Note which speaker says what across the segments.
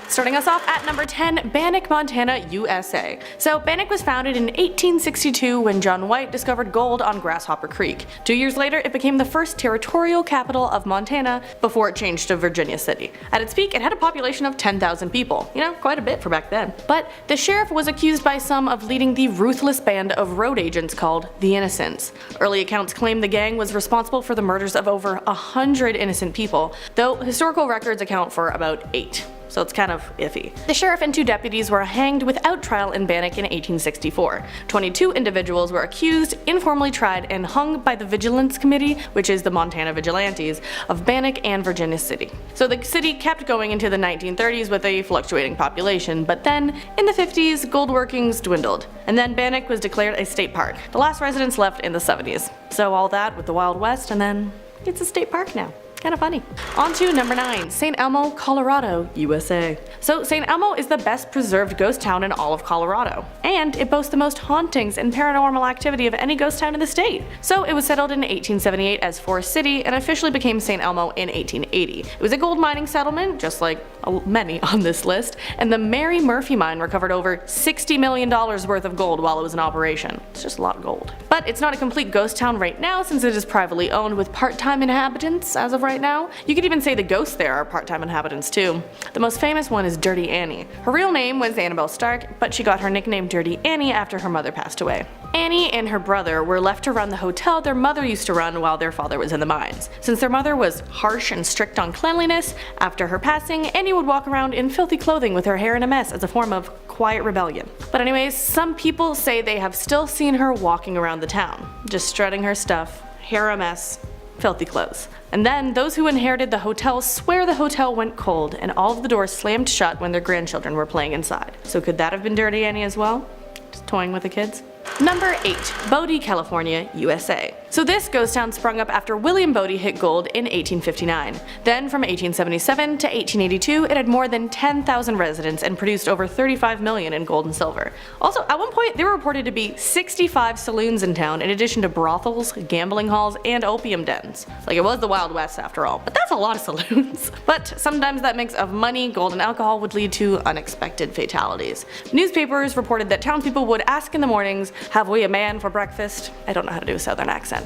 Speaker 1: Starting us off at number 10, Bannack, Montana, USA. So Bannack was founded in 1862 when John White discovered gold on Grasshopper Creek. 2 years later, it became the first territorial capital of Montana before it changed to Virginia City. At its peak, it had a population of 10,000 people. You know, quite a bit for back then. But the sheriff was accused by some of leading the ruthless band of road agents called the Innocents. Early accounts claim the gang was responsible for the murders of over 100 innocent people, though historical records account for about 8. So it's kind of iffy. The sheriff and 2 deputies were hanged without trial in Bannack in 1864. 22 individuals were accused, informally tried, and hung by the Vigilance Committee, which is the Montana Vigilantes, of Bannack and Virginia City. So the city kept going into the 1930s with a fluctuating population, but then, in the 50s, gold workings dwindled, and then Bannack was declared a state park. The last residents left in the 70s. So all that with the Wild West, and then it's a state park now. Kinda funny. On to number 9, St. Elmo, Colorado, USA. So St. Elmo is the best preserved ghost town in all of Colorado, and it boasts the most hauntings and paranormal activity of any ghost town in the state. So it was settled in 1878 as Forest City and officially became St. Elmo in 1880. It was a gold mining settlement, just like many on this list, and the Mary Murphy mine recovered over $60 million worth of gold while it was in operation. It's just a lot of gold. But it's not a complete ghost town right now since it is privately owned with part-time inhabitants as of right now. You could even say the ghosts there are part-time inhabitants too. The most famous one is Dirty Annie. Her real name was Annabelle Stark, but she got her nickname Dirty Annie after her mother passed away. Annie and her brother were left to run the hotel their mother used to run while their father was in the mines. Since their mother was harsh and strict on cleanliness, after her passing, Annie would walk around in filthy clothing with her hair in a mess as a form of quiet rebellion. But anyways, some people say they have still seen her walking around the town, just strutting her stuff, hair a mess, filthy clothes. And then those who inherited the hotel swear the hotel went cold and all of the doors slammed shut when their grandchildren were playing inside. So could that have been Dirty Annie as well? Just toying with the kids? Number 8, Bodie, California, USA. So this ghost town sprung up after William Bodie hit gold in 1859. Then from 1877 to 1882 it had more than 10,000 residents and produced over 35 million in gold and silver. Also, at one point there were reported to be 65 saloons in town in addition to brothels, gambling halls, and opium dens. Like, it was the Wild West after all, but that's a lot of saloons. But sometimes that mix of money, gold, and alcohol would lead to unexpected fatalities. Newspapers reported that townspeople would ask in the mornings, "Have we a man for breakfast?" I don't know how to do a southern accent.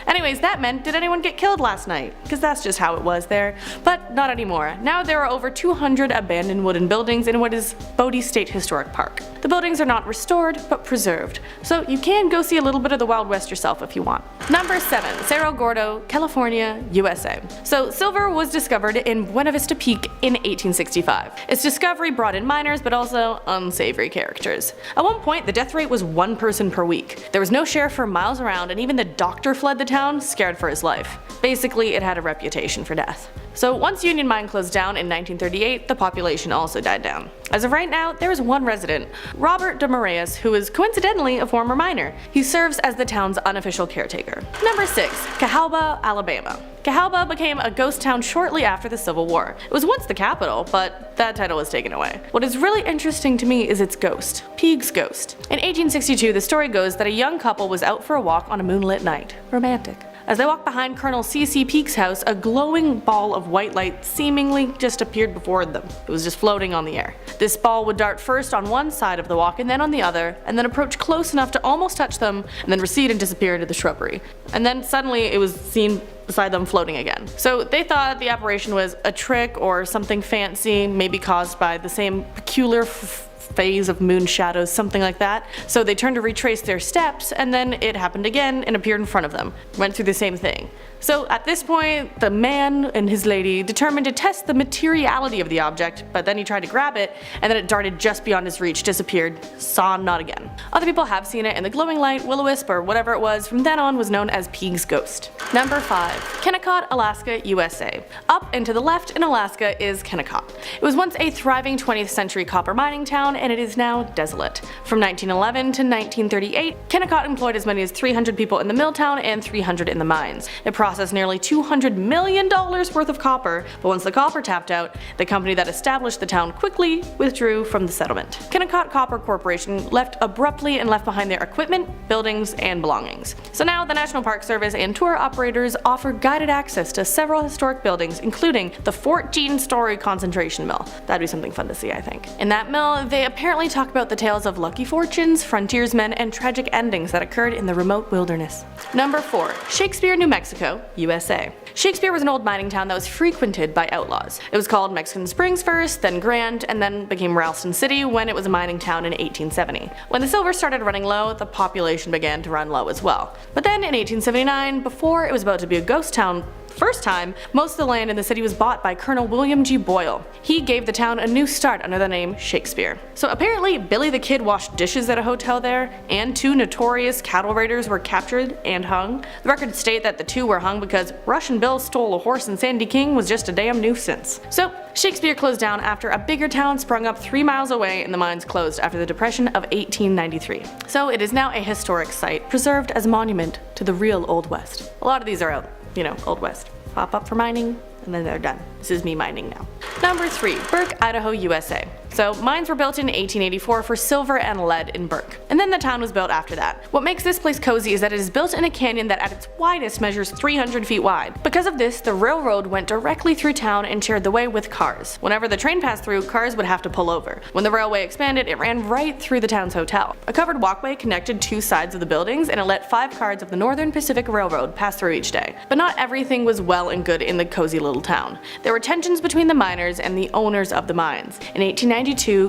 Speaker 1: Anyways, that meant, did anyone get killed last night? Because that's just how it was there. But not anymore. Now there are over 200 abandoned wooden buildings in what is Bodie State Historic Park. The buildings are not restored, but preserved. So you can go see a little bit of the Wild West yourself if you want. Number 7, Cerro Gordo, California, USA. So silver was discovered in Buena Vista Peak in 1865. Its discovery brought in miners, but also unsavory characters. At one point, the death rate was 1 person per week. There was no sheriff for miles around, and even the doctor fled the town, scared for his life. Basically, it had a reputation for death. So once Union Mine closed down in 1938, the population also died down. As of right now, there is 1 resident, Robert de Moraes, who is coincidentally a former miner. He serves as the town's unofficial caretaker. Number 6, Cajalba, Alabama. Cajalba became a ghost town shortly after the Civil War. It was once the capital, but that title was taken away. What is really interesting to me is its ghost, Peague's ghost. In 1862, the story goes that a young couple was out for a walk on a moonlit night. Romantic. As they walked behind Colonel C.C. Peake's house, a glowing ball of white light seemingly just appeared before them. It was just floating on the air. This ball would dart first on one side of the walk and then on the other, and then approach close enough to almost touch them, and then recede and disappear into the shrubbery. And then suddenly it was seen beside them floating again. So they thought the apparition was a trick or something fancy, maybe caused by the same peculiar phase of moon shadows, something like that. So they turned to retrace their steps, and then it happened again and appeared in front of them. Went through the same thing. So at this point, the man and his lady determined to test the materiality of the object, but then he tried to grab it, and then it darted just beyond his reach, disappeared, saw not again. Other people have seen it, and the glowing light, will-o-wisp, or whatever it was, from then on was known as Peague's ghost. Number 5, Kennecott, Alaska, USA. Up and to the left in Alaska is Kennecott. It was once a thriving 20th century copper mining town, and it is now desolate. From 1911 to 1938, Kennecott employed as many as 300 people in the mill town and 300 in the mines. It process nearly $200 million worth of copper, but once the copper tapped out, the company that established the town quickly withdrew from the settlement. Kennecott Copper Corporation left abruptly and left behind their equipment, buildings, and belongings. So now the National Park Service and tour operators offer guided access to several historic buildings, including the 14-story concentration mill. That'd be something fun to see, I think. In that mill, they apparently talk about the tales of lucky fortunes, frontiersmen, and tragic endings that occurred in the remote wilderness. Number 4. Shakespeare, New Mexico, USA. Shakespeare was an old mining town that was frequented by outlaws. It was called Mexican Springs first, then Grand, and then became Ralston City when it was a mining town in 1870. When the silver started running low, the population began to run low as well. But then in 1879, before it was about to be a ghost town first time, most of the land in the city was bought by Colonel William G. Boyle. He gave the town a new start under the name Shakespeare. So apparently Billy the Kid washed dishes at a hotel there, and 2 notorious cattle raiders were captured and hung. The records state that the 2 were hung because Russian Bill stole a horse and Sandy King was just a damn nuisance. So Shakespeare closed down after a bigger town sprung up 3 miles away and the mines closed after the Depression of 1893. So it is now a historic site, preserved as a monument to the real Old West. A lot of these are out. You know, Old West. Pop up for mining, and then they're done. This is me mining now. Number 3. Burke, Idaho, USA. So mines were built in 1884 for silver and lead in Burke, and then the town was built after that. What makes this place cozy is that it is built in a canyon that at its widest measures 300 feet wide. Because of this, the railroad went directly through town and shared the way with cars. Whenever the train passed through, cars would have to pull over. When the railway expanded, it ran right through the town's hotel. A covered walkway connected 2 sides of the buildings, and it let 5 cars of the Northern Pacific Railroad pass through each day. But not everything was well and good in the cozy little town. There were tensions between the miners and the owners of the mines. In 1892,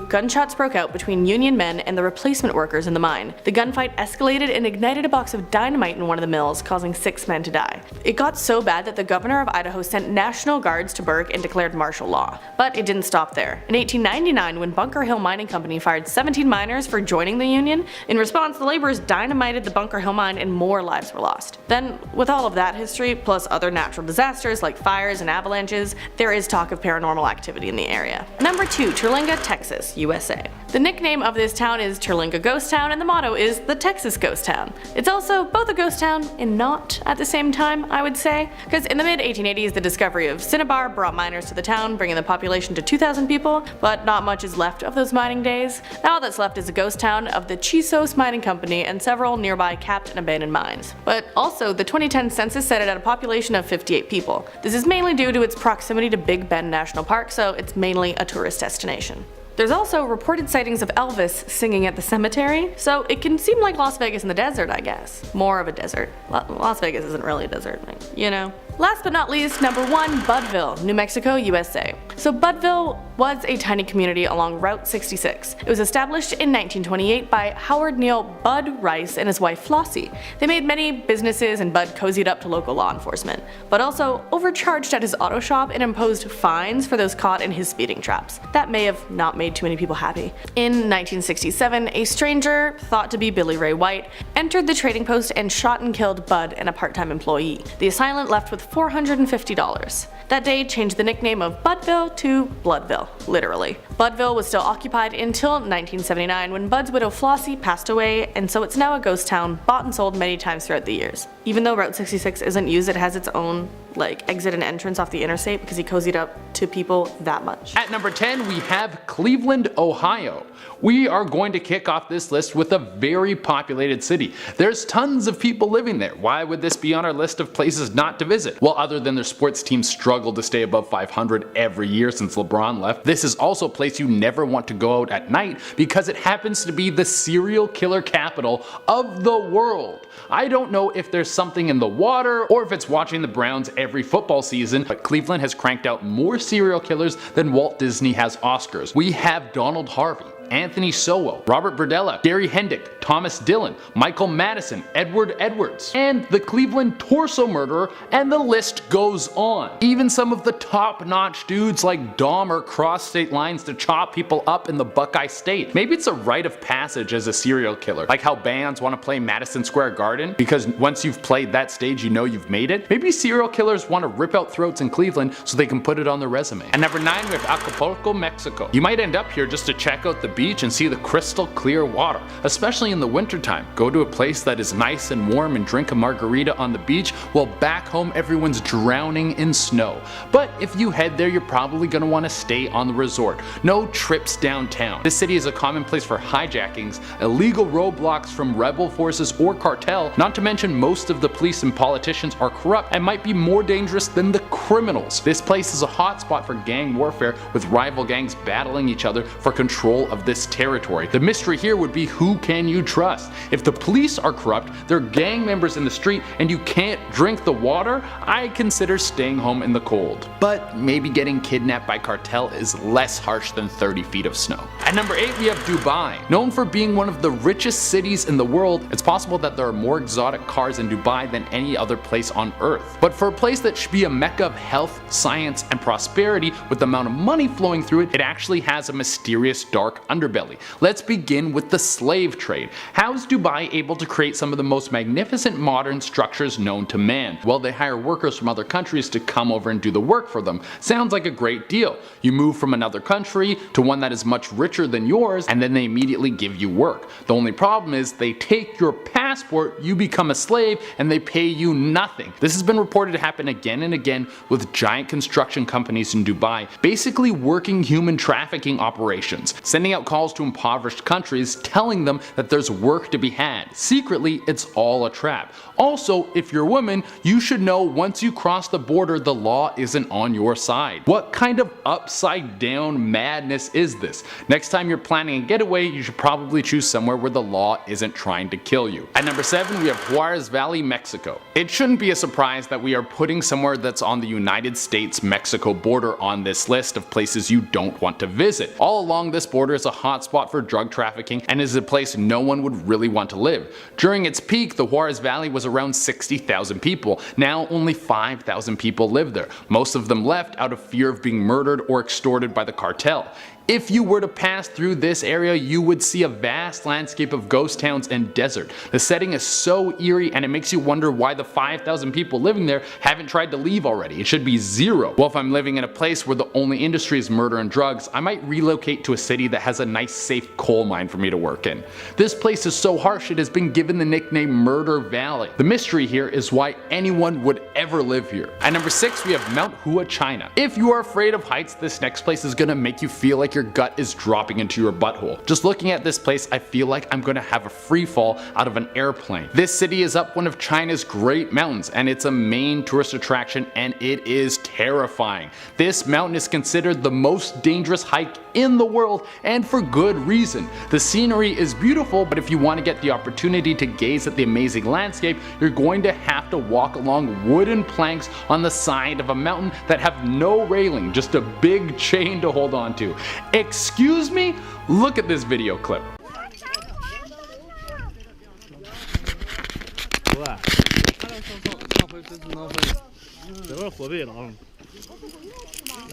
Speaker 1: gunshots broke out between Union men and the replacement workers in the mine. The gunfight escalated and ignited a box of dynamite in one of the mills, causing 6 men to die. It got so bad that the governor of Idaho sent National Guards to Burke and declared martial law. But it didn't stop there. In 1899, when Bunker Hill Mining Company fired 17 miners for joining the Union, in response the laborers dynamited the Bunker Hill mine and more lives were lost. Then, with all of that history, plus other natural disasters like fires and avalanches, there is talk of paranormal activity in the area. Number 2. Terlinga, Texas, USA. The nickname of this town is Terlinga Ghost Town, and the motto is the Texas Ghost Town. It's also both a ghost town and not at the same time, I would say, because in the mid-1880s the discovery of cinnabar brought miners to the town, bringing the population to 2,000 people, but not much is left of those mining days. Now all that's left is a ghost town of the Chisos Mining Company and several nearby capped and abandoned mines. But also, the 2010 census set it at a population of 58 people. This is mainly due to its proximity to Big Bend National Park, so it's mainly a tourist destination. There's also reported sightings of Elvis singing at the cemetery, so it can seem like Las Vegas in the desert, I guess. More of a desert. Las Vegas isn't really a desert, you know. Last but not least, number 1, Buddville, New Mexico, USA. So Buddville was a tiny community along Route 66. It was established in 1928 by Howard Neal Bud Rice and his wife Flossie. They made many businesses and Bud cozied up to local law enforcement, but also overcharged at his auto shop and imposed fines for those caught in his speeding traps. That may have not made too many people happy. In 1967, a stranger, thought to be Billy Ray White, entered the trading post and shot and killed Bud and a part-time employee. The assailant left with $450. That day changed the nickname of Buddville to Bloodville, literally. Buddville was still occupied until 1979 when Bud's widow Flossie passed away, and so it's now a ghost town, bought and sold many times throughout the years. Even though Route 66 isn't used, it has its own exit and entrance off the interstate because he cozied up to people that much.
Speaker 2: At number 10 we have Cleveland, Ohio. We are going to kick off this list with a very populated city. There's tons of people living there. Why would this be on our list of places not to visit? Well, other than their sports teams struggle to stay above 500 every year since LeBron left, this is also a place you never want to go out at night because it happens to be the serial killer capital of the world. I don't know if there's something in the water or if it's watching the Browns every football season, but Cleveland has cranked out more serial killers than Walt Disney has Oscars. We have Donald Harvey, Anthony Sowell, Robert Burdella, Gary Hendick, Thomas Dillon, Michael Madison, Edward Edwards, and the Cleveland torso murderer, and the list goes on. Even some of the top-notch dudes like Dahmer cross state lines to chop people up in the Buckeye State. Maybe it's a rite of passage as a serial killer, like how bands want to play Madison Square Garden because once you've played that stage you know you've made it. Maybe serial killers want to rip out throats in Cleveland so they can put it on their resume. At number 9 we have Acapulco, Mexico. You might end up here just to check out the beach beach and see the crystal clear water, especially in the wintertime. Go to a place that is nice and warm and drink a margarita on the beach, while back home everyone's drowning in snow. But if you head there, you're probably going to want to stay on the resort. No trips downtown. This city is a common place for hijackings, illegal roadblocks from rebel forces or cartel, not to mention most of the police and politicians are corrupt and might be more dangerous than the criminals. This place is a hotspot for gang warfare, with rival gangs battling each other for control of this territory. The mystery here would be, who can you trust? If the police are corrupt, they're gang members in the street, and you can't drink the water, I consider staying home in the cold. But maybe getting kidnapped by cartel is less harsh than 30 feet of snow. At number 8 we have Dubai. Known for being one of the richest cities in the world, it's possible that there are more exotic cars in Dubai than any other place on earth. But for a place that should be a mecca of health, science, and prosperity, with the amount of money flowing through it, it actually has a mysterious dark underbelly. Let's begin with the slave trade. How is Dubai able to create some of the most magnificent modern structures known to man? Well, they hire workers from other countries to come over and do the work for them. Sounds like a great deal. You move from another country to one that is much richer than yours, and then they immediately give you work. The only problem is they take your passport, you become a slave, and they pay you nothing. This has been reported to happen again and again with giant construction companies in Dubai, basically working human trafficking operations, sending out calls to impoverished countries telling them that there's work to be had. Secretly, it's all a trap. Also, if you're a woman, you should know once you cross the border, the law isn't on your side. What kind of upside down madness is this? Next time you're planning a getaway, you should probably choose somewhere where the law isn't trying to kill you. At number 7 we have Juarez Valley, Mexico. It shouldn't be a surprise that we are putting somewhere that's on the United States-Mexico border on this list of places you don't want to visit. All along this border is a hotspot for drug trafficking and is a place no one would really want to live. During its peak, the Juarez Valley was around 60,000 people. Now only 5,000 people live there. Most of them left out of fear of being murdered or extorted by the cartel. If you were to pass through this area, you would see a vast landscape of ghost towns and desert. The setting is so eerie, and it makes you wonder why the 5,000 people living there haven't tried to leave already. It should be zero. Well, if I'm living in a place where the only industry is murder and drugs, I might relocate to a city that has a nice safe coal mine for me to work in. This place is so harsh it has been given the nickname Murder Valley. The mystery here is why anyone would ever live here. At number 6 we have Mount Hua, China. If you are afraid of heights, this next place is gonna make you feel like your gut is dropping into your butthole. Just looking at this place, I feel like I'm gonna have a free fall out of an airplane. This city is up one of China's great mountains, and it's a main tourist attraction, and it is terrifying. This mountain is considered the most dangerous hike in the world, and for good reason. The scenery is beautiful, but if you want to get the opportunity to gaze at the amazing landscape, you're going to have to walk along wooden planks on the side of a mountain that have no railing, just a big chain to hold on to. Excuse me? Look at this video clip.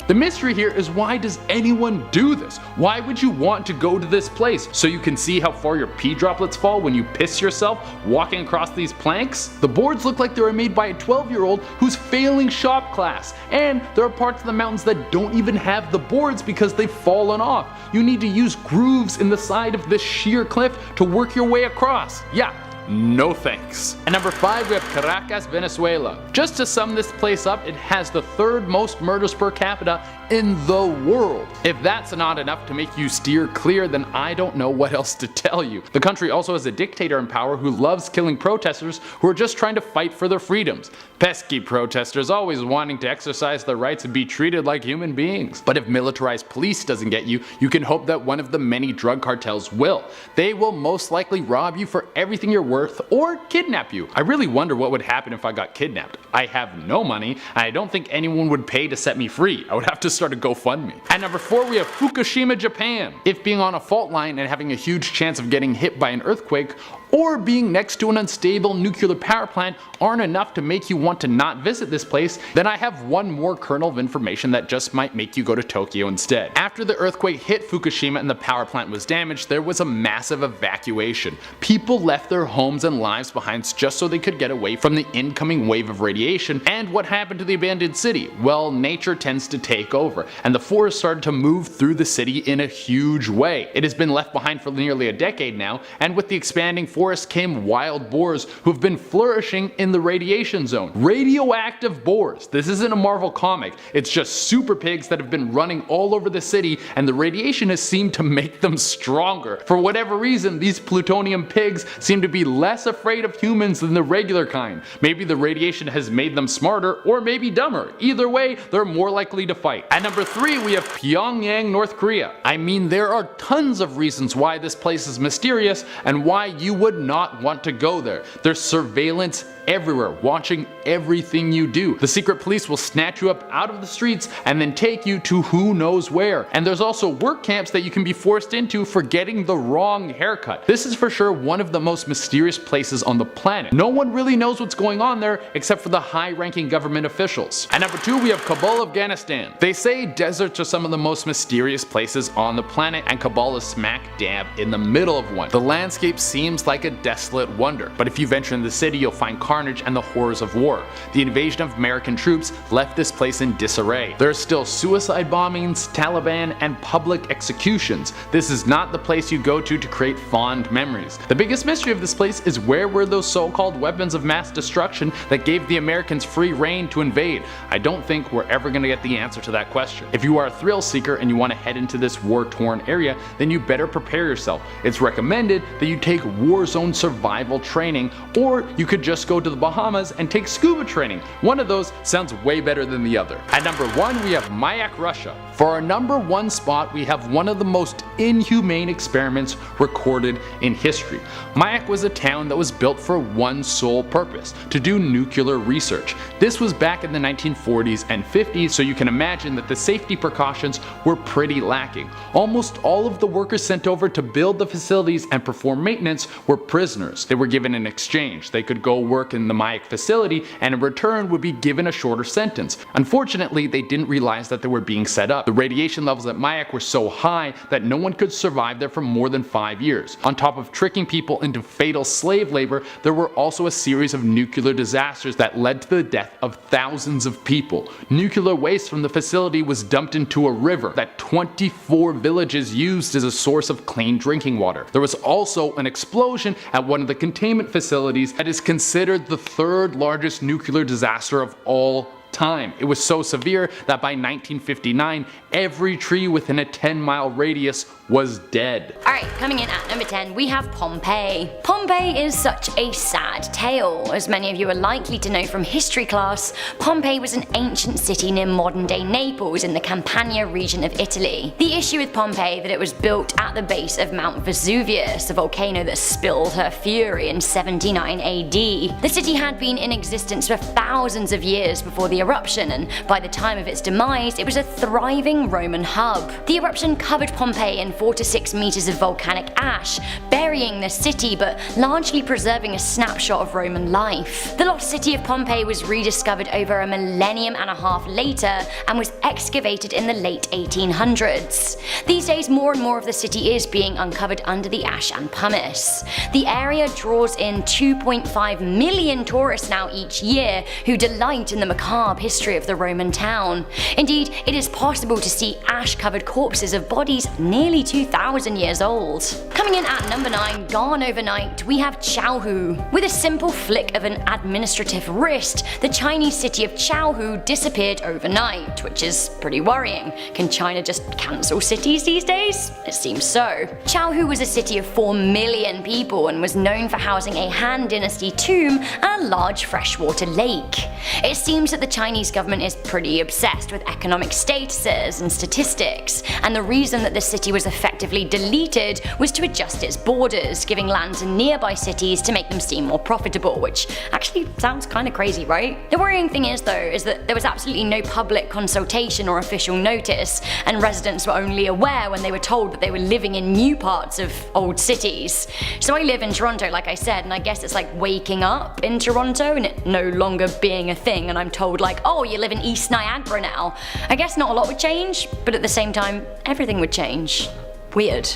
Speaker 2: The mystery here is, why does anyone do this? Why would you want to go to this place? So you can see how far your pee droplets fall when you piss yourself walking across these planks? The boards look like they were made by a 12-year-old who's failing shop class. And there are parts of the mountains that don't even have the boards because they've fallen off. You need to use grooves in the side of this sheer cliff to work your way across. Yeah. No thanks. At number 5 we have Caracas, Venezuela. Just to sum this place up, it has the 3rd most murders per capita in the world. If that's not enough to make you steer clear, then I don't know what else to tell you. The country also has a dictator in power who loves killing protesters who are just trying to fight for their freedoms. Pesky protesters always wanting to exercise their rights and be treated like human beings. But if militarized police doesn't get you, you can hope that one of the many drug cartels will. They will most likely rob you for everything you're worth or kidnap you. I really wonder what would happen if I got kidnapped. I have no money, and I don't think anyone would pay to set me free. I would have to start a GoFundMe. At number 4 we have Fukushima, Japan. If being on a fault line and having a huge chance of getting hit by an earthquake or being next to an unstable nuclear power plant aren't enough to make you want to not visit this place, then I have one more kernel of information that just might make you go to Tokyo instead. After the earthquake hit Fukushima and the power plant was damaged, there was a massive evacuation. People left their homes and lives behind just so they could get away from the incoming wave of radiation. And what happened to the abandoned city? Well, nature tends to take over, and the forest started to move through the city in a huge way. It has been left behind for nearly a decade now, and with the expanding forest came wild boars who have been flourishing in the radiation zone. Radioactive boars. This isn't a Marvel comic, it's just super pigs that have been running all over the city, and the radiation has seemed to make them stronger. For whatever reason, these plutonium pigs seem to be less afraid of humans than the regular kind. Maybe the radiation has made them smarter, or maybe dumber. Either way, they're more likely to fight. At number 3, we have Pyongyang, North Korea. I mean, there are tons of reasons why this place is mysterious and why you would not want to go there. There's surveillance everywhere, watching everything you do. The secret police will snatch you up out of the streets and then take you to who knows where. And there's also work camps that you can be forced into for getting the wrong haircut. This is for sure one of the most mysterious places on the planet. No one really knows what's going on there except for the high-ranking government officials. At number 2, we have Kabul, Afghanistan. They say deserts are some of the most mysterious places on the planet, and Kabul is smack dab in the middle of one. The landscape seems like a desolate wonder, but if you venture in the city, you'll find carnage and the horrors of war. The invasion of American troops left this place in disarray. There are still suicide bombings, Taliban, and public executions. This is not the place you go to create fond memories. The biggest mystery of this place is where were those so-called weapons of mass destruction that gave the Americans free reign to invade? I don't think we're ever going to get the answer to that question. If you are a thrill seeker and you want to head into this war-torn area, then you better prepare yourself. It's recommended that you take war zone survival training, or you could just go to the Bahamas and take scuba training. One of those sounds way better than the other. At number 1, we have Mayak, Russia. For our number 1 spot, we have one of the most inhumane experiments recorded in history. Mayak was a town that was built for one sole purpose: to do nuclear research. This was back in the 1940s and 50s, so you can imagine that the safety precautions were pretty lacking. Almost all of the workers sent over to build the facilities and perform maintenance were prisoners. They were given an exchange. They could go work in the Mayak facility and in return would be given a shorter sentence. Unfortunately, they didn't realize that they were being set up. The radiation levels at Mayak were so high that no one could survive there for more than 5 years. On top of tricking people into fatal slave labor, there were also a series of nuclear disasters that led to the death of thousands of people. Nuclear waste from the facility was dumped into a river that 24 villages used as a source of clean drinking water. There was also an explosion at one of the containment facilities that is considered the 3rd largest nuclear disaster of all time. It was so severe that by 1959, every tree within a 10-mile radius was dead.
Speaker 3: Alright, coming in at number 10, we have Pompeii. Pompeii is such a sad tale. As many of you are likely to know from history class, Pompeii was an ancient city near modern-day Naples in the Campania region of Italy. The issue with Pompeii that it was built at the base of Mount Vesuvius, a volcano that spilled her fury in 79 AD. The city had been in existence for thousands of years before the eruption, and by the time of its demise, it was a thriving Roman hub. The eruption covered Pompeii in 4 to 6 meters of volcanic ash, burying the city but largely preserving a snapshot of Roman life. The lost city of Pompeii was rediscovered over a millennium and a half later and was excavated in the late 1800s. These days, more and more of the city is being uncovered under the ash and pumice. The area draws in 2.5 million tourists now each year who delight in the macabre history of the Roman town. Indeed, it is possible to see ash-covered corpses of bodies nearly 2,000 years old. Coming in at number 9, gone overnight, we have Chaohu. With a simple flick of an administrative wrist, the Chinese city of Chaohu disappeared overnight, which is pretty worrying. Can China just cancel cities these days? It seems so. Chaohu was a city of 4 million people and was known for housing a Han Dynasty tomb and a large freshwater lake. It seems that the Chinese government is pretty obsessed with economic statuses and statistics, and the reason that the city was effectively deleted was to adjust its borders borders, giving land to nearby cities to make them seem more profitable, which actually sounds kind of crazy, right? The worrying thing is though, is that there was absolutely no public consultation or official notice, and residents were only aware when they were told that they were living in new parts of old cities. So I live in Toronto, like I said, and I guess it's like waking up in Toronto and it no longer being a thing, and I'm told like, oh, you live in East Niagara now. I guess not a lot would change, but at the same time, everything would change. Weird.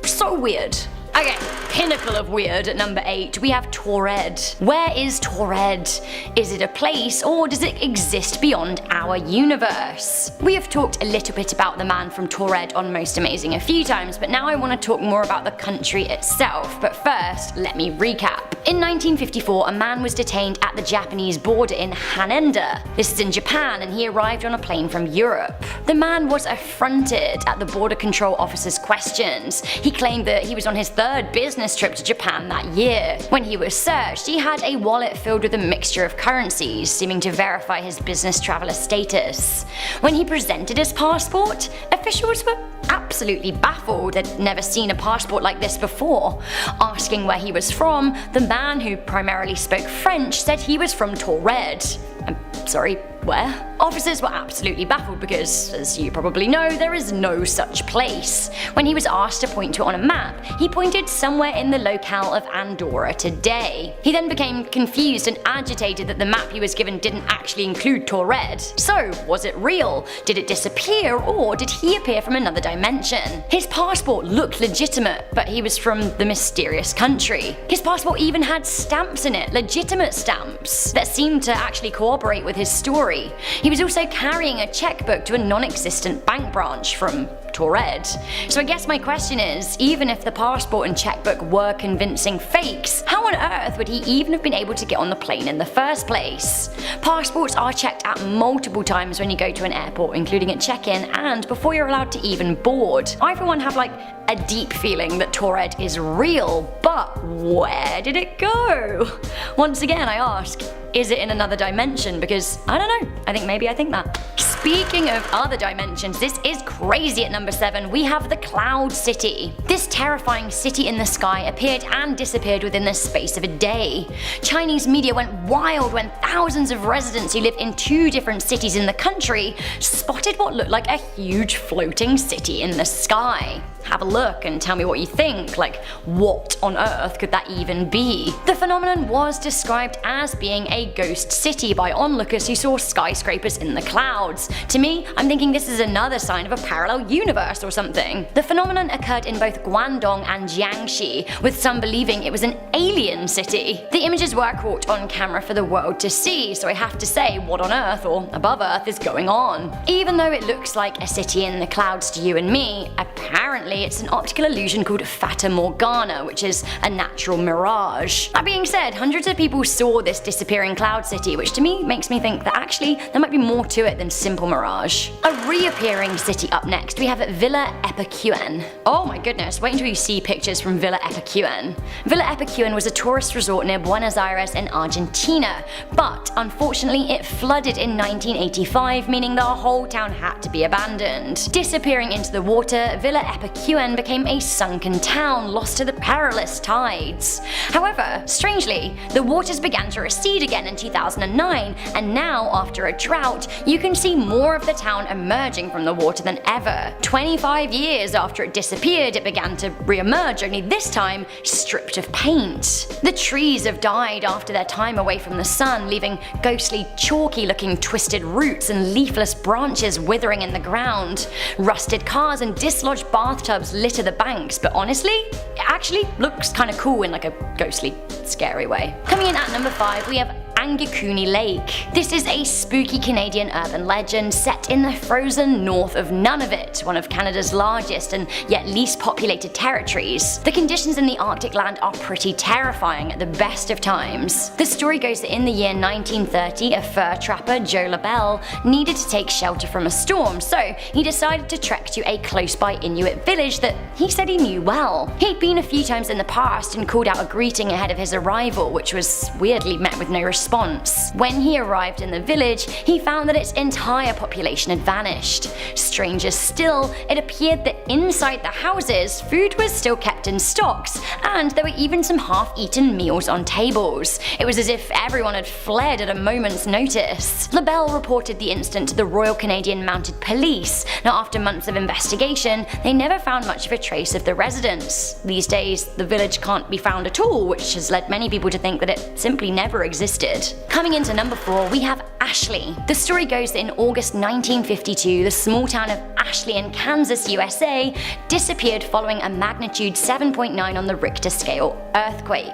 Speaker 3: So weird. Okay, pinnacle of weird at number 8, we have Taured. Where is Taured? Is it a place or does it exist beyond our universe? We have talked a little bit about the man from Taured on Most Amazing a few times, but now I want to talk more about the country itself. But first, let me recap. In 1954, a man was detained at the Japanese border in Haneda. This is in Japan, and he arrived on a plane from Europe. The man was affronted at the border control officer's questions. He claimed that he was on his third business trip to Japan that year. When he was searched, he had a wallet filled with a mixture of currencies, seeming to verify his business traveler status. When he presented his passport, officials were absolutely baffled. They'd never seen a passport like this before. Asking where he was from, the man, who primarily spoke French, said he was from Taured. I'm sorry, where? Officers were absolutely baffled because, as you probably know, there is no such place. When he was asked to point to it on a map, he pointed somewhere in the locale of Andorra today. He then became confused and agitated that the map he was given didn't actually include Taured. So, was it real? Did it disappear, or did he appear from another dimension? His passport looked legitimate, but he was from the mysterious country. His passport even had stamps in it, legitimate stamps, that seemed to actually cooperate with his story. He was also carrying a checkbook to a non-existent bank branch from Taured. So I guess my question is, even if the passport and checkbook were convincing fakes, how on earth would he even have been able to get on the plane in the first place? Passports are checked at multiple times when you go to an airport, including at check-in and before you're allowed to even board. I for one have like a deep feeling that Taured is real, but where did it go? Once again I ask, is it in another dimension? Because I don't know, I think that. Speaking of other dimensions, this is crazy. At number 7, we have the Cloud City. This terrifying city in the sky appeared and disappeared within the space of a day. Chinese media went wild when thousands of residents who live in 2 different cities in the country spotted what looked like a huge floating city in the sky. Have a look and tell me what you think, like what on earth could that even be? The phenomenon was described as being a ghost city by onlookers who saw skyscrapers in the clouds. To me, I'm thinking this is another sign of a parallel universe or something. The phenomenon occurred in both Guangdong and Jiangxi, with some believing it was an alien city. The images were caught on camera for the world to see, so I have to say, what on earth or above earth is going on? Even though it looks like a city in the clouds to you and me, apparently it's an optical illusion called Fata Morgana, which is a natural mirage. That being said, hundreds of people saw this disappearing cloud city, which to me makes me think that actually there might be more to it than simple mirage. A reappearing city up next, we have Villa Epicuen. Oh my goodness, wait until you see pictures from Villa Epicuen. Villa Epicuen was a tourist resort near Buenos Aires in Argentina, but unfortunately it flooded in 1985, meaning the whole town had to be abandoned. Disappearing into the water, Villa Epicuen became a sunken town lost to the perilous tides. However, strangely, the waters began to recede again in 2009, and now, after a drought, you can see more of the town emerging from the water than ever. 25 years after it disappeared, it began to re-emerge, only this time stripped of paint. The trees have died after their time away from the sun, leaving ghostly, chalky-looking twisted roots and leafless branches withering in the ground. Rusted cars and dislodged bathtubs litter the banks, but honestly, it actually looks kinda cool in like a ghostly, scary way. Coming in at number 5, we have Angikuni Lake. This is a spooky Canadian urban legend set in the frozen north of Nunavut, one of Canada's largest and yet least populated territories. The conditions in the Arctic land are pretty terrifying at the best of times. The story goes that in the year 1930, a fur trapper, Joe LaBelle, needed to take shelter from a storm, so he decided to trek to a close-by Inuit village that he said he knew well. He'd been a few times in the past and called out a greeting ahead of his arrival, which was weirdly met with no response. response. When he arrived in the village, he found that its entire population had vanished. Stranger still, it appeared that inside the houses, food was still kept in stocks, and there were even some half-eaten meals on tables. It was as if everyone had fled at a moment's notice. LaBelle reported the incident to the Royal Canadian Mounted Police. Now, after months of investigation, they never found much of a trace of the residents. These days, the village can't be found at all, which has led many people to think that it simply never existed. Coming into number 4, we have Ashley. The story goes that in August 1952, the small town of Ashley in Kansas, USA, disappeared following a magnitude 7.9 on the Richter scale earthquake.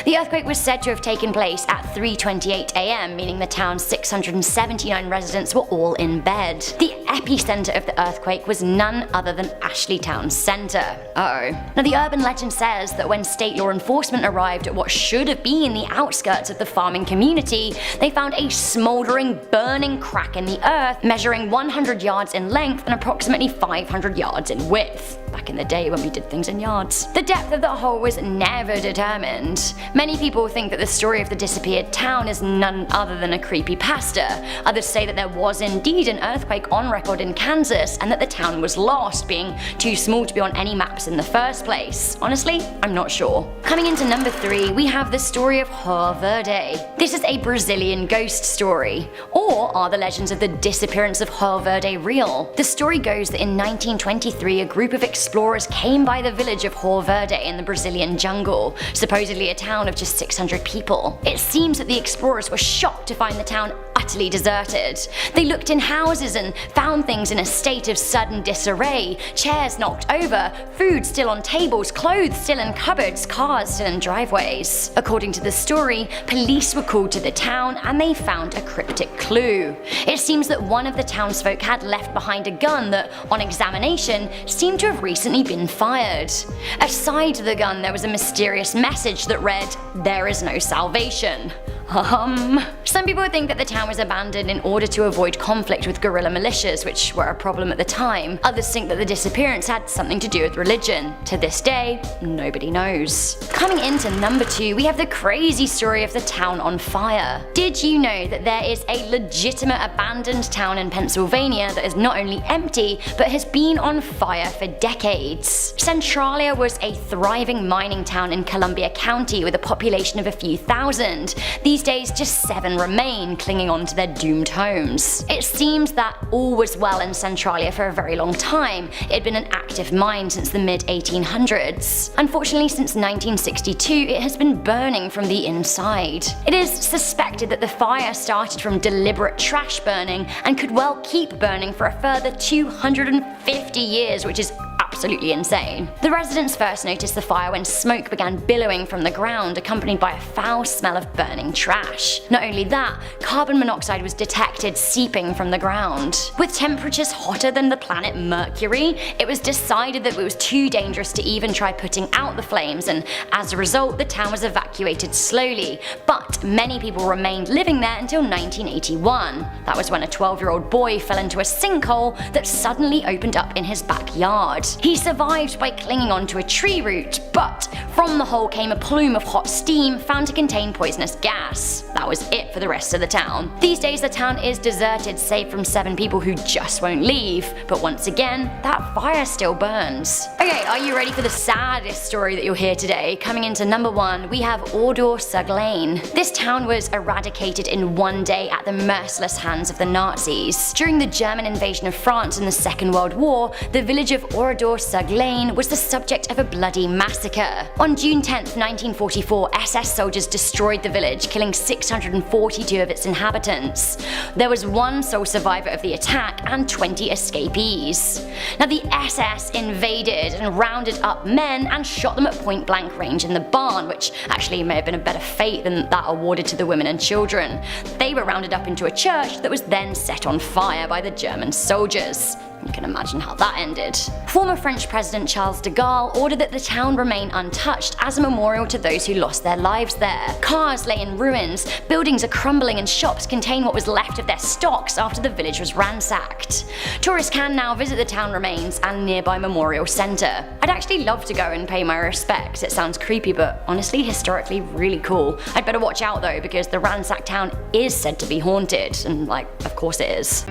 Speaker 3: The earthquake was said to have taken place at 3:28 AM, meaning the town's 679 residents were all in bed. The epicenter of the earthquake was none other than Ashley Town Center. Now, the urban legend says that when state law enforcement arrived at what should have been the outskirts of the farming community, they found a smoldering, burning crack in the earth measuring 100 yards in length and approximately 500 yards in width. Back in the day when we did things in yards. The depth of the hole was never determined. Many people think that the story of the disappeared town is none other than a creepypasta. Others say that there was indeed an earthquake on record in Kansas and that the town was lost, being too small to be on any maps in the first place. Honestly, I'm not sure. Coming into number 3, we have the story of Rio Verde. This is a Brazilian ghost story. Or are the legends of the disappearance of Rio Verde real? The story goes that in 1923 a group of explorers came by the village of Rio Verde in the Brazilian jungle, supposedly a town of just 600 people. It seems that the explorers were shocked to find the town utterly deserted. They looked in houses and found things in a state of sudden disarray, chairs knocked over, food still on tables, clothes still in cupboards, cars still in driveways. According to the story, police were called to the town and they found a cryptic clue. It seems that one of the townsfolk had left behind a gun that, on examination, seemed to have recently been fired. Aside the gun, there was a mysterious message that read, "There is no salvation." Some people think that the town was abandoned in order to avoid conflict with guerrilla militias, which were a problem at the time. Others think that the disappearance had something to do with religion. To this day, nobody knows. Coming into number 2, we have the crazy story of the town on fire. Did you know that there is a legitimate abandoned town in Pennsylvania that is not only empty, but has been on fire for decades? Centralia was a thriving mining town in Columbia County with a population of a few thousand. These days, just 7 remain, clinging on to their doomed homes. It seems that all was well in Centralia for a very long time. It had been an active mine since the mid-1800s. Unfortunately, since 1962, it has been burning from the inside. It is suspected that the fire started from deliberate trash burning and could well keep burning for a further 250 years, which is absolutely insane. The residents first noticed the fire when smoke began billowing from the ground, accompanied by a foul smell of burning trash. Not only that, carbon monoxide was detected seeping from the ground. With temperatures hotter than the planet Mercury, it was decided that it was too dangerous to even try putting out the flames, and as a result, the town was evacuated slowly. But many people remained living there until 1981. That was when a 12-year-old boy fell into a sinkhole that suddenly opened up in his backyard. He survived by clinging onto a tree root, but from the hole came a plume of hot steam found to contain poisonous gas. That was it for the rest of the town. These days the town is deserted save from 7 people who just won't leave, but once again, that fire still burns. Okay, are you ready for the saddest story that you'll hear today? Coming into number 1, we have Ordur-sur-Glane. This town was eradicated in one day at the merciless hands of the Nazis. During the German invasion of France in the Second World War, the village of Ordur-sur-Glane was the subject of a bloody massacre. On June 10, 1944, SS soldiers destroyed the village, killing 642 of its inhabitants. There was 1 sole survivor of the attack and 20 escapees. Now, the SS invaded and rounded up men and shot them at point blank range in the barn, which actually may have been a better fate than that awarded to the women and children. They were rounded up into a church that was then set on fire by the German soldiers. You can imagine how that ended. Former French President Charles de Gaulle ordered that the town remain untouched as a memorial to those who lost their lives there. Cars lay in ruins, buildings are crumbling, and shops contain what was left of their stocks after the village was ransacked. Tourists can now visit the town remains and nearby memorial centre. I'd actually love to go and pay my respects. It sounds creepy, but honestly historically really cool. I'd better watch out though, because the ransacked town is said to be haunted, and like, of course it is.